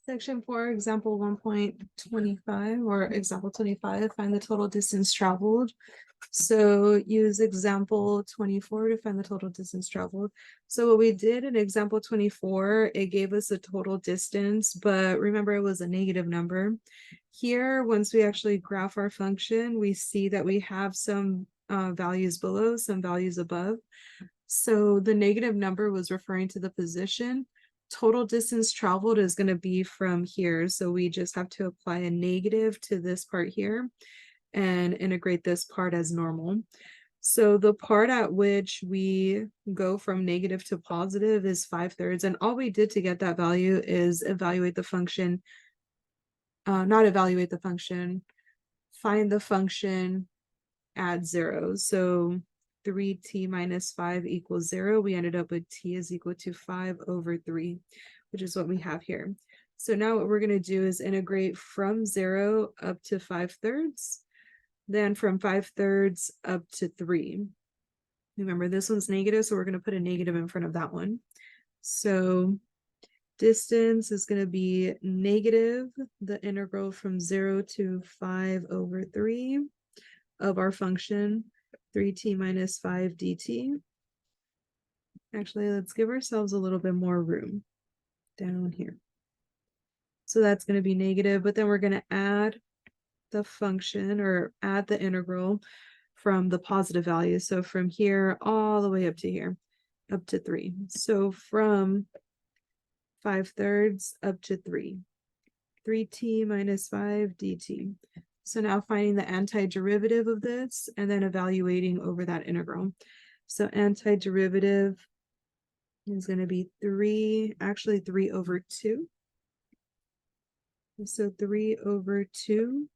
Section 4, example 1.25 or example 25, find the total distance traveled. So use example 24 to find the total distance traveled. So what we did in example 24, it gave us a total distance, but remember it was a negative number. Here, once we actually graph our function, we see that we have some values below, some values above. So the negative number was referring to the position. Total distance traveled is going to be from here. So we just have to apply a negative to this part here and integrate this part as normal. So the part at which we go from negative to positive is 5/3. And all we did to get that value is evaluate the function, not evaluate the function, find the function at 0. So 3t minus 5 equals 0. We ended up with t is equal to 5/3, which is what we have here. So now what we're going to do is integrate from 0 up to 5/3, then from 5/3 up to 3. Remember, this one's negative, so we're going to put a negative in front of that one. So distance is going to be negative the integral from 0 to 5/3 of our function 3t minus 5 dt. Actually, let's give ourselves a little bit more room down here. So that's going to be negative, but then we're going to add the function or add the integral from the positive value. So from here all the way up to here, up to 3. So from 5/3 up to 3. 3t minus 5 dt. So now finding the antiderivative of this and then evaluating over that integral. So antiderivative is going to be 3/2. So 3/2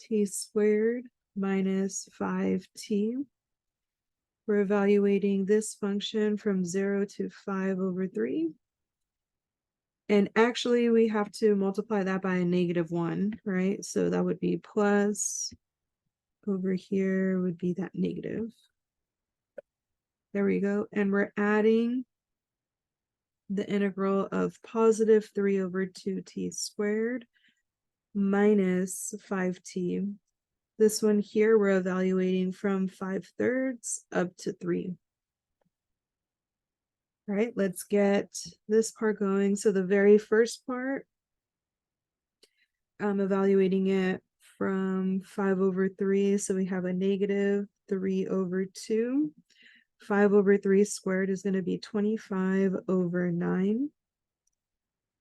t squared minus 5t. We're evaluating this function from 0 to 5/3. And actually, we have to multiply that by a -1, right? So that would be plus, over here would be that negative. There we go. And we're adding the integral of positive 3/2t squared minus 5t. This one here, we're evaluating from 5/3 up to 3. All right, let's get this part going. So the very first part, I'm evaluating it from 5/3. So we have a negative 3/2. 5/3 squared is going to be 25/9.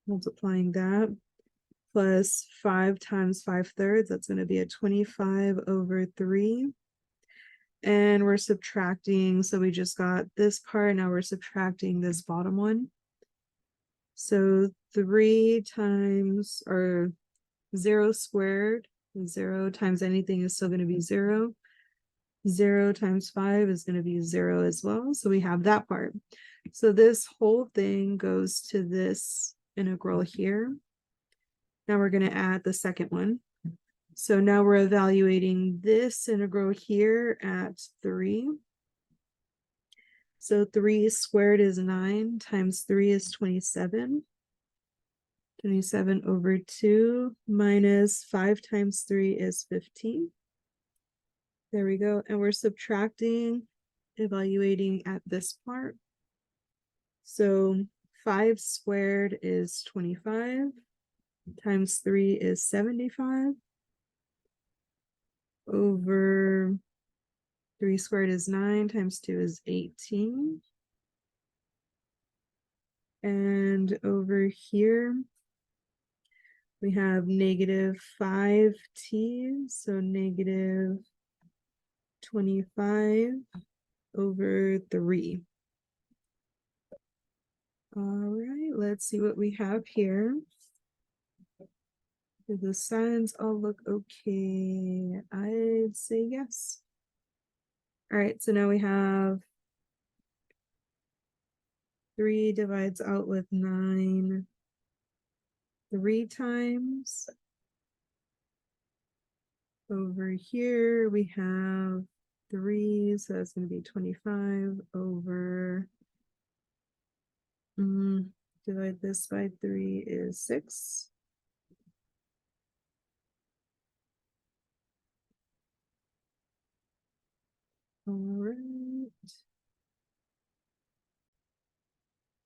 Multiplying that plus 5 times 5/3, that's going to be a 25/3. And we're subtracting, so we just got this part, now we're subtracting this bottom one. So 3 times, or 0 squared, 0 times anything is still going to be 0. 0 times 5 is going to be 0 as well. So we have that part. So this whole thing goes to this integral here. Now we're going to add the second one. So now we're evaluating this integral here at 3. So 3 squared is 9 times 3 is 27. 27/2 minus 5 times 3 is 15. There we go. And we're subtracting, evaluating at this part. So 5 squared is 25 times 3 is 75 over 3 squared is 9 times 2 is 18. And over here, we have negative 5t, so negative 25/3. All right, let's see what we have here. Do the signs all look okay? I'd say yes. All right, so now we have 3 divides out with 9 3 times. Over here we have 3, so that's going to be 25 over, divide this by 3 is 6. right.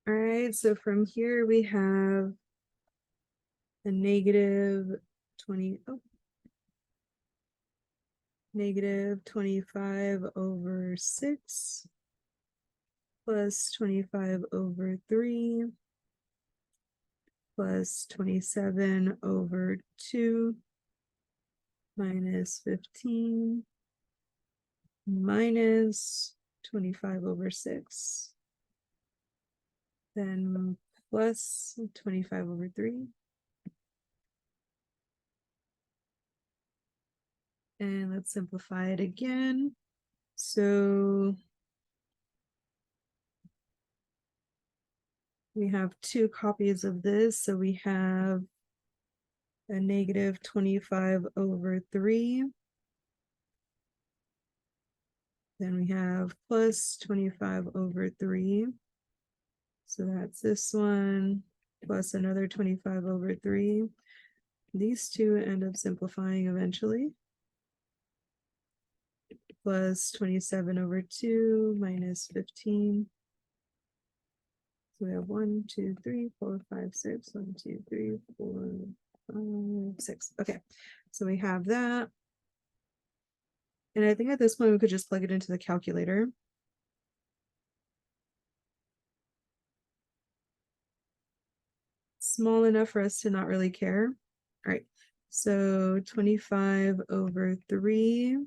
All right, so from here we have a negative 20, negative 25 over 6 plus 25 over 3 plus 27 over 2 minus 15 minus 25 over 6, then plus 25 over 3. And let's simplify it again. So we have 2 copies of this. So we have a negative 25 over 3. Then we have plus 25 over 3. So that's this one, plus another 25 over 3. These two end up simplifying eventually. Plus 27 over 2 minus 15. So we have 1, 2, 3, 4, 5, 6. 1, 2, 3, 4, 5, 6. Okay, so we have that. And I think at this point we could just plug it into the calculator. Small enough for us to not really care. All right, so 25 over 3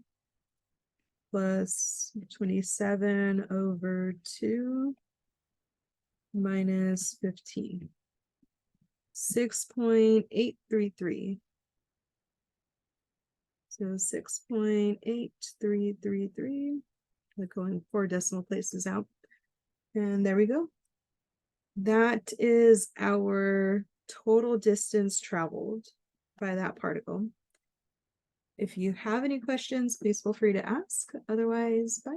plus 27 over 2 minus 15. 6.833. So 6.8333. We're going 4 decimal places out. And there we go. That is our total distance traveled by that particle. If you have any questions, please feel free to ask. Otherwise, bye.